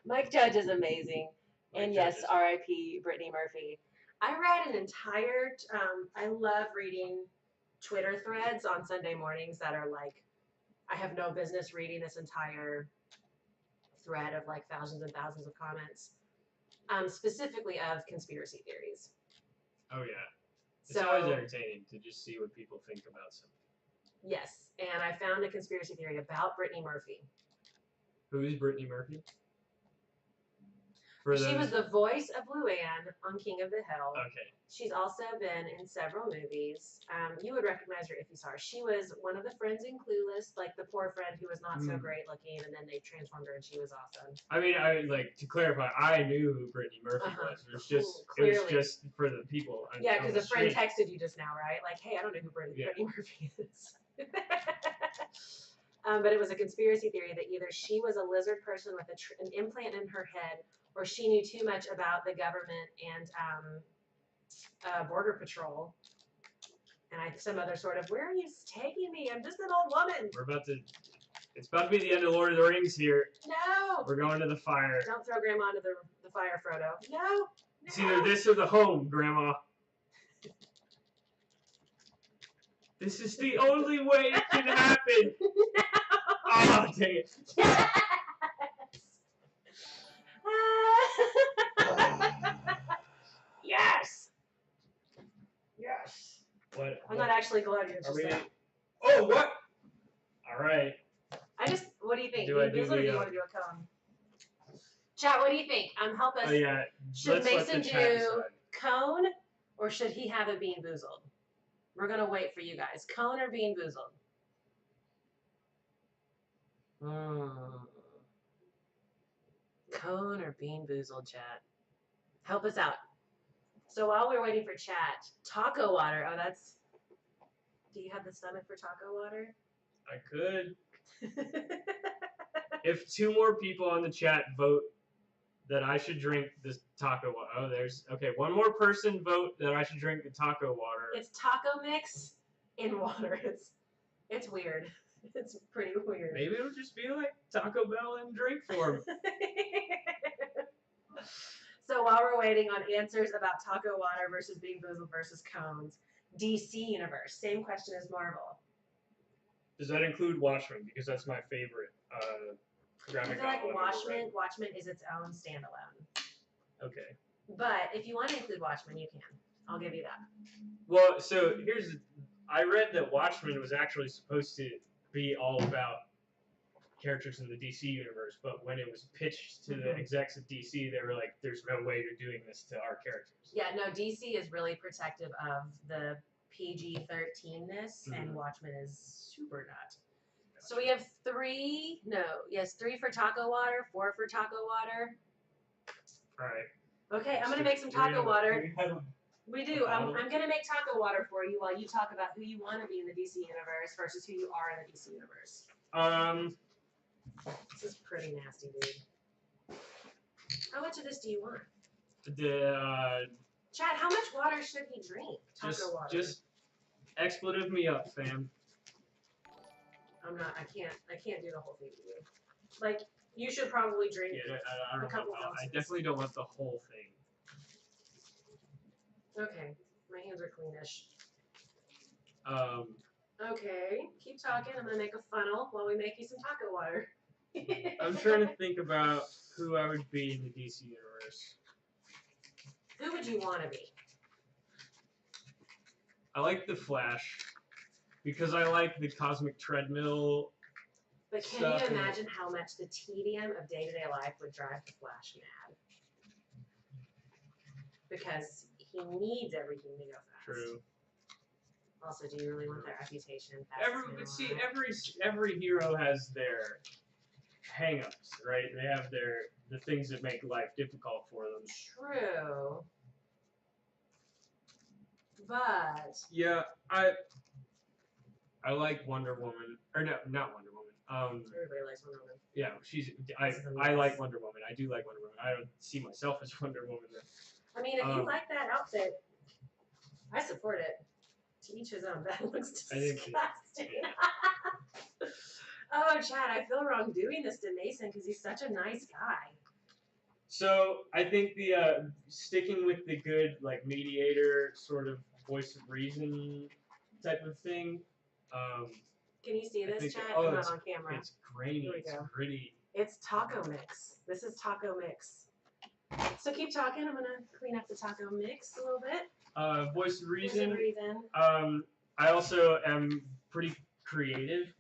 Mike Judge is amazing. And yes, R.I.P. Brittany Murphy. I read an entire, I love reading Twitter threads on Sunday mornings that are like, I have no business reading this entire thread of like thousands and thousands of comments, specifically of conspiracy theories. Oh yeah. It's always entertaining to just see what people think about something. Yes, and I found a conspiracy theory about Brittany Murphy. Who is Brittany Murphy? She was the voice of Luann on King of the Hill. Okay. She's also been in several movies. You would recognize her if you saw her. She was one of the friends in Clueless, like the poor friend who was not so great looking, and then they transformed her and she was awesome. I mean, to clarify, I knew who Brittany Murphy was. It was just for the people. Yeah, because a friend texted you just now, right? Like, hey, I don't know who Brittany Murphy is. But it was a conspiracy theory that either she was a lizard person with an implant in her head, or she knew too much about the government and Border Patrol, and some other sort of, where are you taking me? I'm just an old woman. It's about to be the end of Lord of the Rings here. No. We're going to the fire. Don't throw Grandma into the fire, Frodo. No. It's either this or the home, Grandma. This is the only way it can happen. No. Oh, dang it. Yes. Yes. Yes. What? I'm not actually glad you just said. Oh, what? All right. What do you think? Do I do do or do you want to do a cone? Chat, what do you think? Help us. Oh, yeah. Should Let's Mason let the chat do decide. cone or should he have a Bean Boozled? We're going to wait for you guys. Cone or Bean Boozled? Cone or Bean Boozled, chat? Help us out. So while we're waiting for chat, taco water. Oh, that's... Do you have the stomach for taco water? I could. If 2 more people on the chat vote that I should drink this taco water. Oh, there's okay. One more person vote that I should drink the taco water. It's taco mix in water. It's weird. It's pretty weird. Maybe it'll just be like Taco Bell in drink form. So while we're waiting on answers about taco water versus Bean Boozled versus cones, DC universe, same question as Marvel. Does that include Watchmen? Because that's my favorite graphic I feel novel. like Watchmen is its own standalone. Okay. But if you want to include Watchmen, you can. I'll give you that. Well, so I read that Watchmen was actually supposed to be all about characters in the DC universe, but when it was pitched to the execs at DC, they were like, "There's no way you're doing this to our characters." Yeah, no, DC is really protective of the PG-13ness, and Watchmen is super not. So we have 3 for taco water, 4 for taco water. All right. Okay, I'm gonna make some taco water. We do. I'm gonna make taco water for you while you talk about who you want to be in the DC universe versus who you are in the DC universe. This is pretty nasty, dude. How much of this do you want? Chad, how much water should he drink? Taco water. Just expletive me up, fam. I can't do the whole thing to you. Like, you should probably drink a couple ounces. I definitely don't want the whole thing. Okay, my hands are cleanish. Okay, keep talking. I'm gonna make a funnel while we make you some taco water. I'm trying to think about who I would be in the DC universe. Who would you want to be? I like the Flash because I like the cosmic treadmill. But can you imagine how much the tedium of day-to-day life would drive the Flash mad? Because he needs everything to go fast. True. Also, do you really want that reputation? Every hero has their hang-ups, right? They have the things that make life difficult for them. True. But yeah, I like Wonder Woman. Or no, not Wonder Woman. Everybody likes Wonder Woman. Yeah, I like Wonder Woman. I do like Wonder Woman. I don't see myself as Wonder Woman though. I mean, if you like that outfit, I support it. To each his own. That looks disgusting. Oh, Chad, I feel wrong doing this to Mason because he's such a nice guy. So I think the sticking with the good like mediator sort of voice of reason type of thing. Can you see this, Chad? I'm not on camera. It's grainy. It's gritty. It's taco mix. This is taco mix. So keep talking. I'm gonna clean up the taco mix a little bit. Voice of reason. Voice of reason. I also am pretty creative,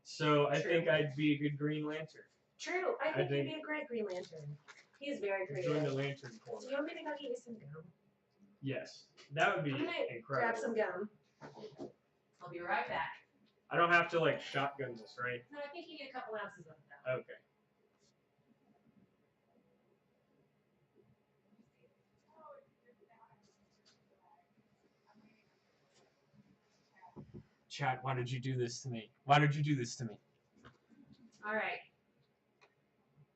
so I think I'd be a good Green Lantern. True. I think you'd be a great Green Lantern. He is very creative. Join the Lantern Corps. Do you want me to go get you some gum? Yes, that would be incredible. Grab some gum. I'll be right back. I don't have to like shotgun this, right? No, I think you need a couple ounces of that. Okay. Chad, why did you do this to me? Why did you do this to me? All right.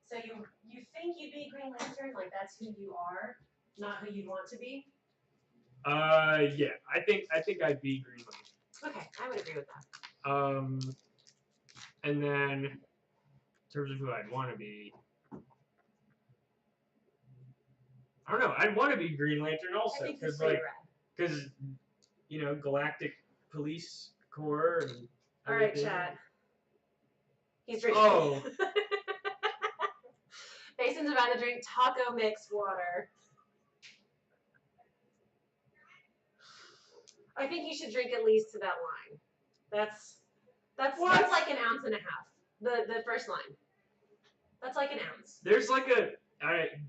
So you think you'd be Green Lantern, like that's who you are, not who you want to be? Yeah. I think I'd be Green Lantern. Okay, I would agree with that. And then in terms of who I'd want to be, I don't know. I'd want to be Green Lantern also, because you know, Galactic Police Corps and all right, Chad. He's drinking. Oh. Mason's about to drink taco mix water. I think you should drink at least to that line. That's like an ounce and a half. The first line. That's like an ounce. There's like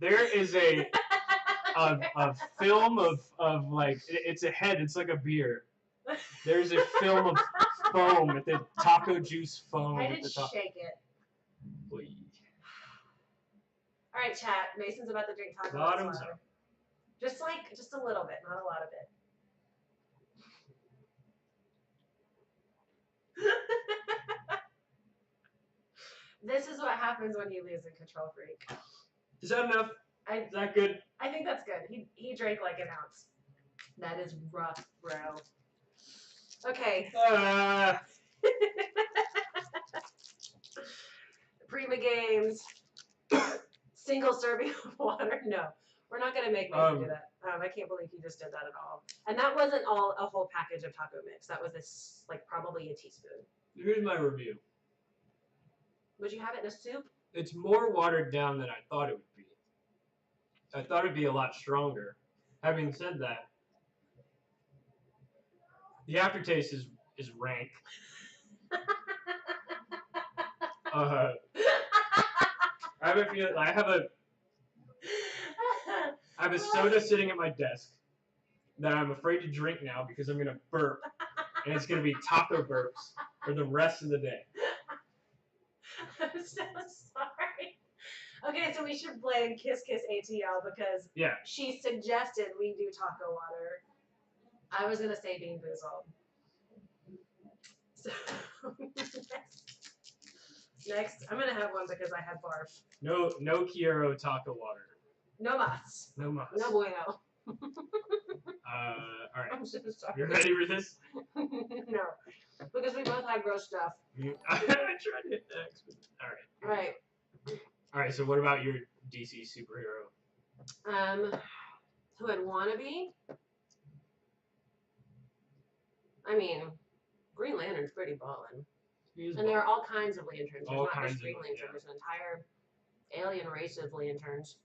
there is a film of like it's a head. It's like a beer. There's a film of foam at the taco juice foam. I did shake it. Boy. All right, chat. Mason's about to drink taco Bottoms water. up. Just a little bit, not a lot of it. This is what happens when you lose in KontrolFreek. Is that enough? Is that good? I think that's good. He drank like an ounce. That is rough, bro. Okay. Prima Games. Single serving of water. No, we're not gonna make Mason do that. I can't believe he just did that at all. And that wasn't all a whole package of taco mix. That was this like probably a teaspoon. Here's my review. Would you have it in a soup? It's more watered down than I thought it would be. I thought it'd be a lot stronger. Having said that, the aftertaste is rank. I have a soda sitting at my desk that I'm afraid to drink now because I'm gonna burp, and it's gonna be taco burps for the rest of the day. I'm so sorry. Okay, so we should blame Kiss Kiss ATL because she suggested we do taco water. I was gonna say Bean Boozled. So next, I'm gonna have one because I had barf. No Quiero taco water. No mas. No mas. No bueno. All right. I'm so sorry. You ready for this? No, because we both had gross stuff. I tried to hit X. All right. All right. So what about your DC superhero? Who I'd want to be? I mean, Green Lantern's pretty ballin'. And there are all kinds of lanterns. There's not just Green Lantern. There's an entire alien race of lanterns.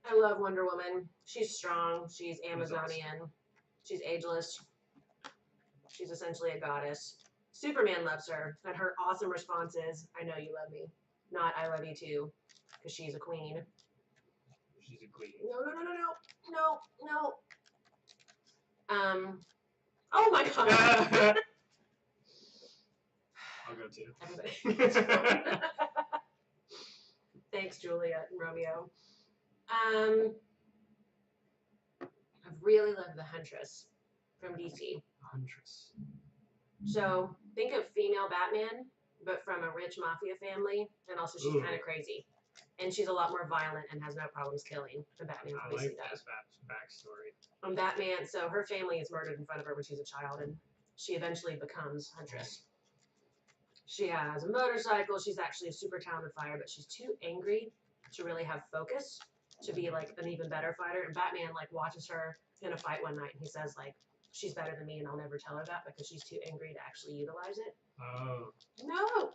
I love Wonder Woman. She's strong. She's Amazonian. Awesome. She's ageless. She's essentially a goddess. Superman loves her, and her awesome response is, "I know you love me," not "I love you too," because she's a queen. She's a queen. No. Oh my god. I'll go too. Everybody. Thanks, Juliet and Romeo. I really love the Huntress from DC. Huntress. So think of female Batman, but from a rich mafia family, and also she's kind of crazy, and she's a lot more violent and has no problems killing than Batman obviously does. Backstory. Batman, so her family is murdered in front of her when she's a child, and she eventually becomes Huntress. She has a motorcycle. She's actually a super talented fighter, but she's too angry to really have focus to be like an even better fighter. And Batman like watches her in a fight one night, and he says like, "She's better than me, and I'll never tell her that because she's too angry to actually utilize it." Oh. No.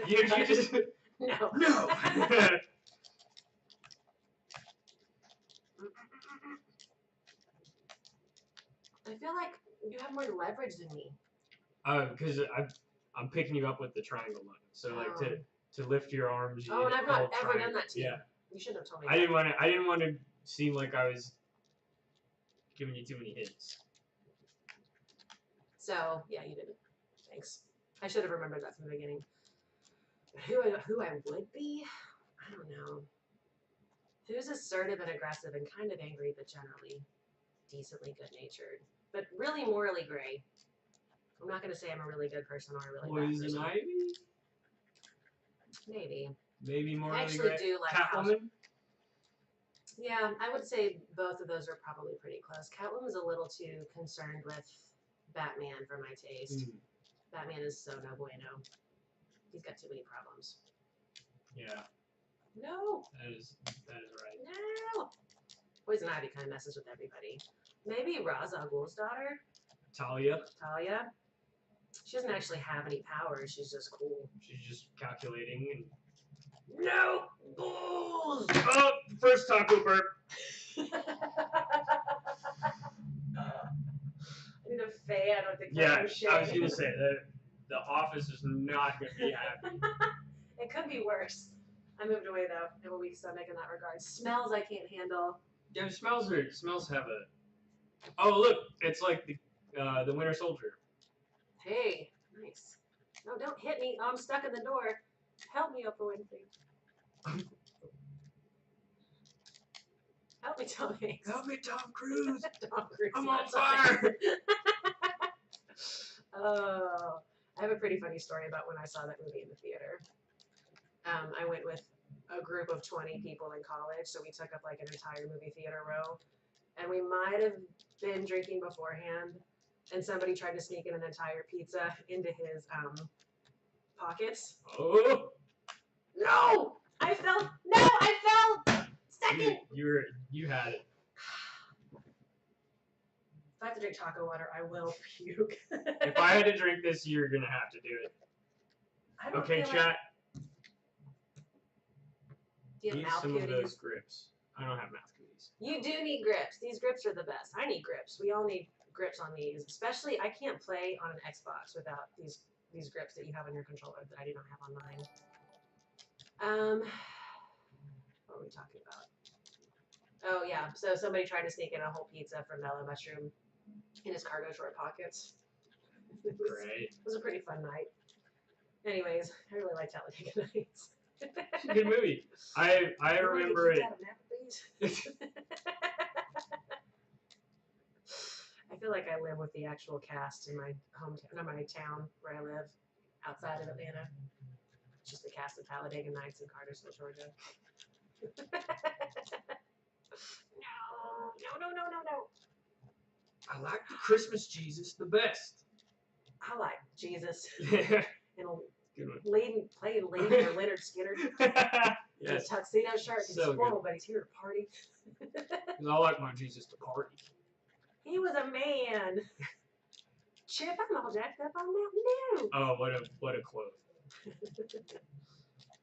You just no. I feel like you have more leverage than me. Because I'm picking you up with the triangle button. So like to lift your arms. Oh, and I've not ever done that to you. Yeah. You shouldn't have told me. I didn't want to seem like I was giving you too many hints. So yeah, you didn't. Thanks. I should have remembered that from the beginning. But who I would be? I don't know. Who's assertive and aggressive and kind of angry, but generally decently good-natured, but really morally gray. I'm not going to say I'm a really good person or a really bad person. Poison Ivy? Maybe morally I actually gray. do like Catwoman? Yeah, I would say both of those are probably pretty close. Catwoman's a little too concerned with Batman for my taste. Batman is so no bueno. He's got too many problems. Yeah. No. That is right. No. Poison Ivy kind of messes with everybody. Maybe Ra's al Ghul's daughter. Talia. She doesn't actually have any powers. She's just cool. She's just calculating and. No bulls. Oh, first taco burp. I need a fan with the shade. I was gonna say that the office is not gonna be happy. It could be worse. I moved away though. I have a weak stomach in that regard. Smells I can't handle. Yeah, smells have a. Oh look, it's like the Winter Soldier. Hey, nice. No, don't hit me. I'm stuck in the door. Help me, Oprah Winfrey. Help me, Tom Hanks. Help me, Tom Cruise. Tom Cruise. I'm on fire. Oh, I have a pretty funny story about when I saw that movie in the theater. I went with a group of 20 people in college, so we took up like an entire movie theater row, and we might have been drinking beforehand, and somebody tried to sneak in an entire pizza into his pockets. Oh! No! I fell. No, I fell. Second. You had it. If I have to drink taco water, I will puke. If I had to drink this, you're gonna have to do it. Okay, chat. Do you have mouth some cooties? of those grips. I don't have mouth cooties. You do need grips. These grips are the best. I need grips. We all need grips on these. Especially, I can't play on an Xbox without these grips that you have on your controller that I do not have on mine. What are we talking about? Oh yeah, so somebody tried to sneak in a whole pizza from Mellow Mushroom in his cargo short pockets. Great. It was a pretty fun night. Anyways, I really liked Talladega Nights. It's a good movie. I remember it. I feel like I live with the actual cast in my hometown, not my town where I live, outside of Atlanta. It's just the cast of Talladega Nights in Cartersville, Georgia. No. I like the Christmas Jesus the best. I like Jesus. Yeah. And Good one. playing Lady or Leonard Skinner. Yes. His tuxedo shirt. He's So formal, but he's here to party. I like my Jesus to party. He was a man. Chip, I'm all jacked up on Mountain Dew. Oh, what a quote.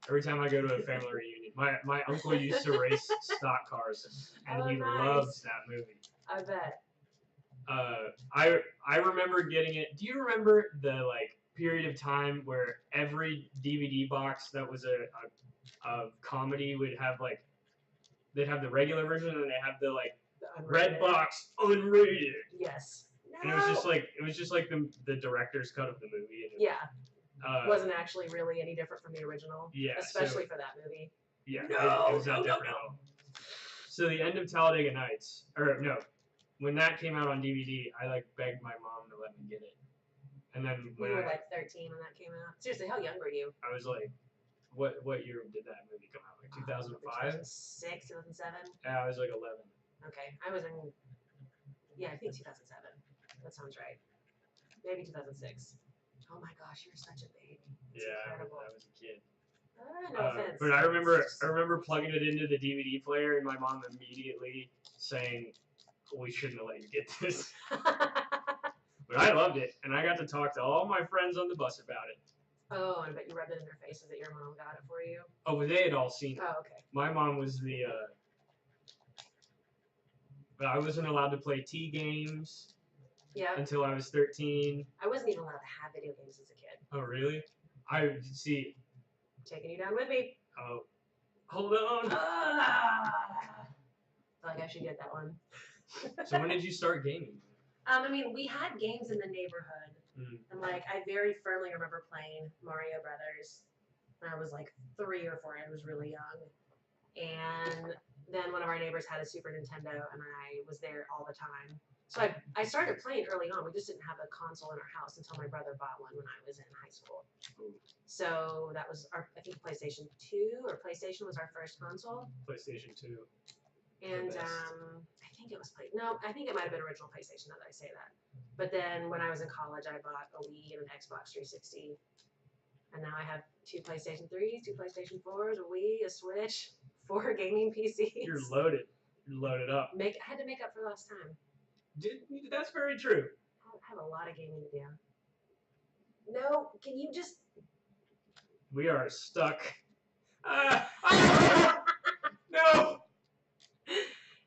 Every time I go to a family reunion, my uncle used to race stock cars, and he loves that movie. I bet. I remember getting it. Do you remember the period of time where every DVD box that was a comedy would have they'd have the regular version and they have the red box unrated. Yes. No. And it was just like the director's cut of the movie. And wasn't actually really any different from the original. Yeah. Especially for that movie. Yeah. It was not different at all. So the end of Talladega Nights, when that came out on DVD, I begged my mom to let me get it. And then when you were 13 when that came out. Seriously, how young were you? I was what year did that movie come out? 2005? 2006, 2007? Yeah, I was 11. Okay, I was in, I think 2007. That sounds right. Maybe 2006. Oh my gosh, you're such a baby. It's incredible. I was a kid. No offense. But I remember plugging it into the DVD player and my mom immediately saying, "We shouldn't have let you get this." But I loved it, and I got to talk to all my friends on the bus about it. Oh, I bet you rubbed it in their faces that your mom got it for you. Oh, but they had all seen it. Oh, okay. My mom was but I wasn't allowed to play T games. Yeah. Until I was 13. I wasn't even allowed to have video games as a kid. Oh, really? I see. Taking you down with me. Oh, hold on. I feel like I should get that one. So when did you start gaming? We had games in the neighborhood. And I very firmly remember playing Mario Brothers when I was 3 or 4. I was really young. And then one of our neighbors had a Super Nintendo and I was there all the time. So I started playing early on. We just didn't have a console in our house until my brother bought one when I was in high school. So that was I think PlayStation 2 or PlayStation was our first console. PlayStation 2. And I think it was I think it might have been original PlayStation now that I say that. But then when I was in college, I bought a Wii and an Xbox 360. And now I have 2 PlayStation 3s, 2 PlayStation 4s, a Wii, a Switch, 4 gaming PCs. You're loaded. You're loaded up. I had to make up for lost time. That's very true. I have a lot of gaming to do. No, can you just... We are stuck. No!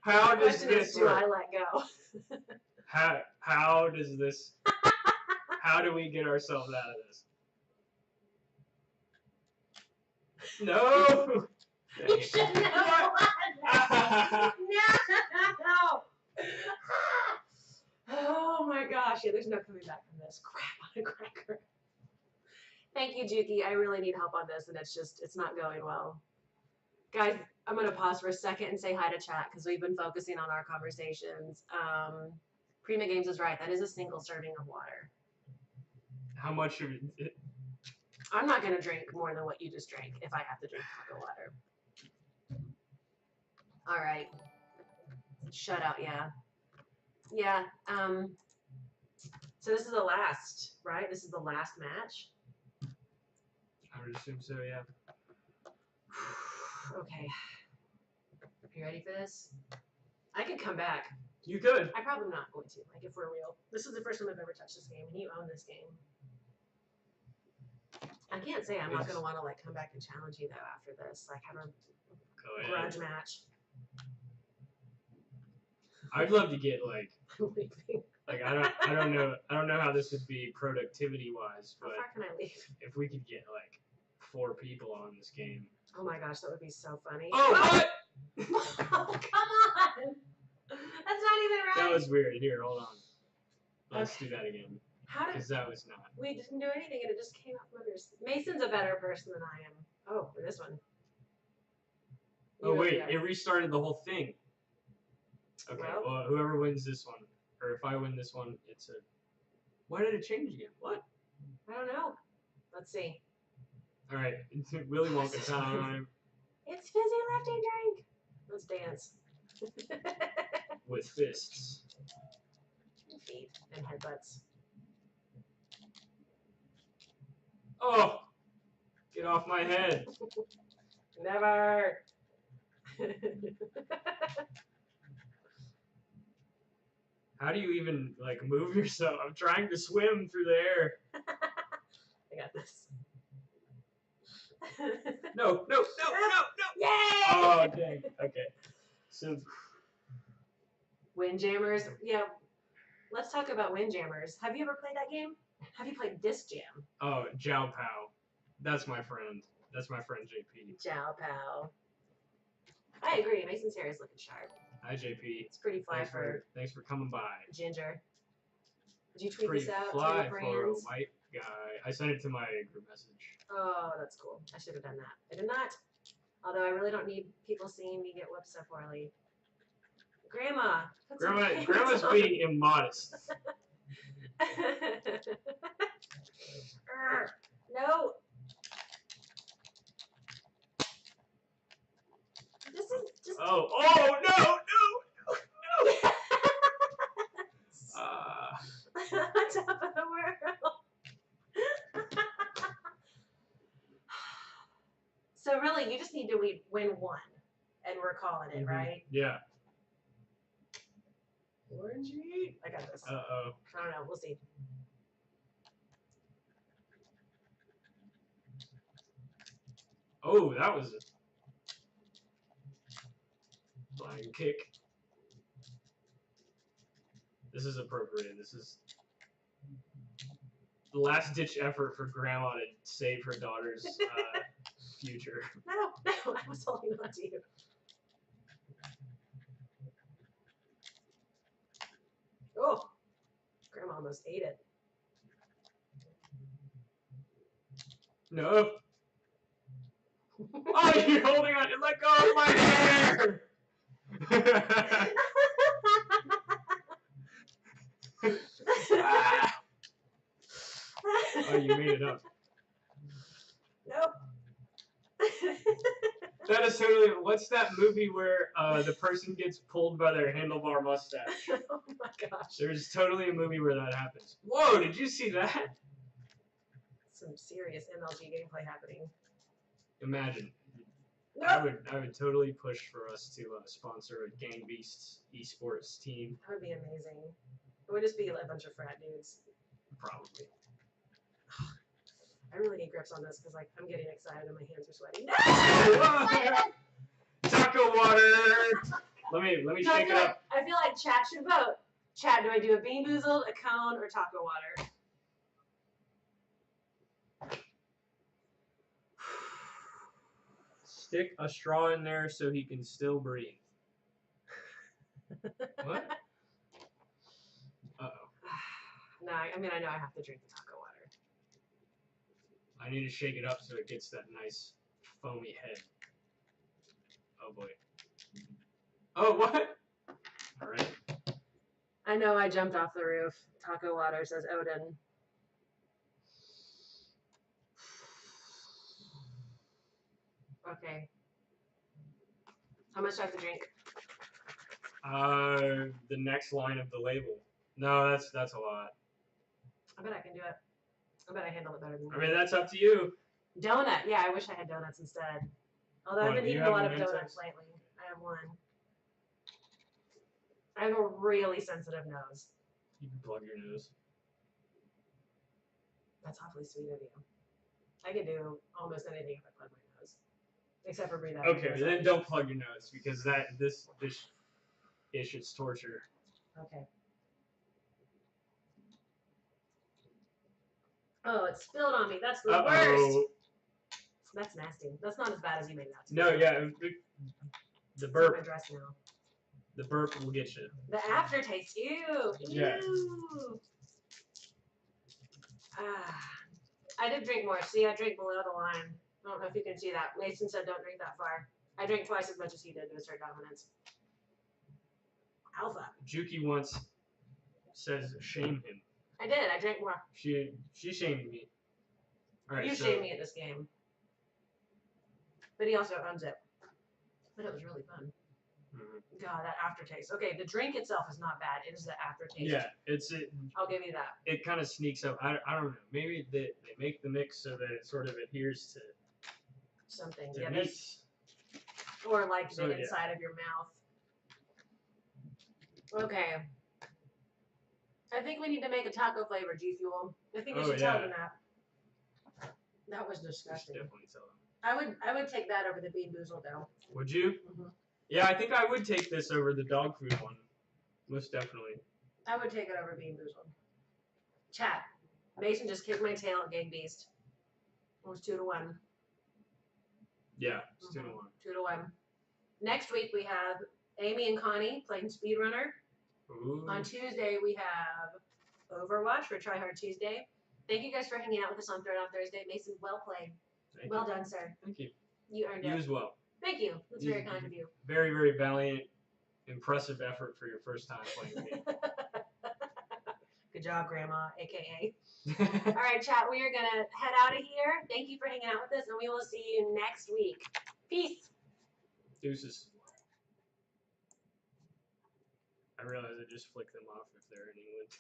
How does this work? Do I let go? How does this... How do we get ourselves out of this? No! You should know. No! Oh my gosh, there's no coming back from this. Crap on a cracker. Thank you, Juki. I really need help on this, and it's not going well. Guys, I'm going to pause for a second and say hi to chat, because we've been focusing on our conversations. Prima Games is right. That is a single serving of water. How much of it? I'm not gonna drink more than what you just drank if I have to drink taco water. All right. Shut out, yeah. Yeah. So this is the last, right? This is the last match. I would assume so, yeah. Okay. Are you ready for this? I could come back. You could. I'm probably not going to, like, if we're real. This is the first time I've ever touched this game, and you own this game. I can't say I'm not going to want to, like, come back and challenge you, though, after this. Like, have a grudge match. I'd love to get, like... Like, I don't know how this would be productivity-wise, but... How far can I leave? If we could get, like, 4 people on this game... Oh my gosh, that would be so funny. Oh, what? Oh, come on! That's not even right. That was weird. Here, hold on. Let's do that again. Because that was not. We didn't do anything and it just came out from under. Mason's a better person than I am. Oh, for this one. Oh, wait. It restarted the whole thing. Okay, well, whoever wins this one, or if I win this one, it's a... Why did it change again? What? I don't know. Let's see. All right. Willy Wonka time. It's fizzy lefty drink. Let's dance. With fists. And feet and headbutts. Oh! Get off my head. Never. How do you even, like, move yourself? I'm trying to swim through the air. I got this. No. Yay! Oh, dang. Okay. So... Windjammers. Yeah. Let's talk about Windjammers. Have you ever played that game? Have you played Disc Jam? Oh, Jiao Pao. That's my friend. That's my friend JP. Jiao Pao. I agree. Mason's hair is looking sharp. Hi, JP. It's pretty fly Thanks for coming by. Ginger. Did you tweet Pretty this out fly to your for a friends? white guy. I sent it to my group message. Oh, that's cool. I should have done that. I did not. Although I really don't need people seeing me get whipped so poorly. Grandma. Grandma's being immodest. No. This is just. Oh no! On top of the world. So really, you just need to win one, and we're calling it, right? Yeah. Orangey. I got this. Uh-oh. I don't know. We'll see. Oh, that was a flying kick. This is appropriate. This is the last-ditch effort for Grandma to save her daughter's future. No, I was holding on to you. Oh, Grandma almost ate it. No. Oh, you're holding on. Let go of my hair. Ah. Oh, you made it up. Nope. That is totally. What's that movie where the person gets pulled by their handlebar mustache? Oh my gosh. There's totally a movie where that happens. Whoa! Did you see that? Some serious MLG gameplay happening. Imagine. Nope. I would totally push for us to sponsor a Gang Beasts esports team. That would be amazing. It would just be a bunch of frat dudes. Probably. I really need grips on this because like I'm getting excited and my hands are sweating. No! Taco water. Let me shake it up. I feel like chat should vote. Chat, do I do a Bean Boozled, a cone, or taco water? Stick a straw in there so he can still breathe. What? Uh-oh. No, I mean, I know I have to drink the taco water. I need to shake it up so it gets that nice foamy head. Oh boy. Oh, what? Alright. I know I jumped off the roof. Taco water, says Odin. Okay. How much do I have to drink? The next line of the label. No, that's a lot. I bet I can do it. I bet I handle it better than you. I mean, that's up to you. Donut. Yeah, I wish I had donuts instead. Although I've been eating a lot of donuts lately. I have one. I have a really sensitive nose. You can plug your nose. That's awfully sweet of you. I can do almost anything if I plug my nose. Except for breathe out. Okay, then don't plug your nose because this ish is torture. Okay. Oh, it spilled on me. That's the worst. That's nasty. That's not as bad as you made it out to be. No, yeah. The burp. It's on my dress now. The burp will get you. The aftertaste. Ew. Yeah. Ew. I did drink more. See, I drank below the line. I don't know if you can see that. Mason said don't drink that far. I drank twice as much as he did to assert dominance. Alpha. Juki once says shame him. I did. I drank more. She shamed me. All right, you shamed me at this game. But he also owns it. But it was really fun. Mm-hmm. God, that aftertaste. Okay, the drink itself is not bad. It is the aftertaste. Yeah, I'll give you that. It kind of sneaks up. I don't know. Maybe they make the mix so that it sort of adheres to something. To yeah, meat. Or like the inside of your mouth. Okay. I think we need to make a taco flavor G Fuel. I think we should tell them that. That was disgusting. Definitely tell them. I would take that over the Bean Boozled though. Would you? Mm-hmm. Yeah, I think I would take this over the dog food one. Most definitely. I would take it over Bean Boozled. Chat. Mason just kicked my tail at Gang Beast. It was 2-1. Yeah, it's 2-1. 2-1. Next week we have Amy and Connie playing Speedrunner. Ooh. On Tuesday we have Overwatch for Try Hard Tuesday. Thank you guys for hanging out with us on Throwdown Thursday. Mason, well played. Well done, sir. Thank you. You earned it. You as well. Thank you. That's very kind of you. Very, very valiant, impressive effort for your first time playing the game. Good job, Grandma, a.k.a. All right, chat, we are going to head out of here. Thank you for hanging out with us, and we will see you next week. Peace. Deuces. I realize I just flicked them off if they're in England.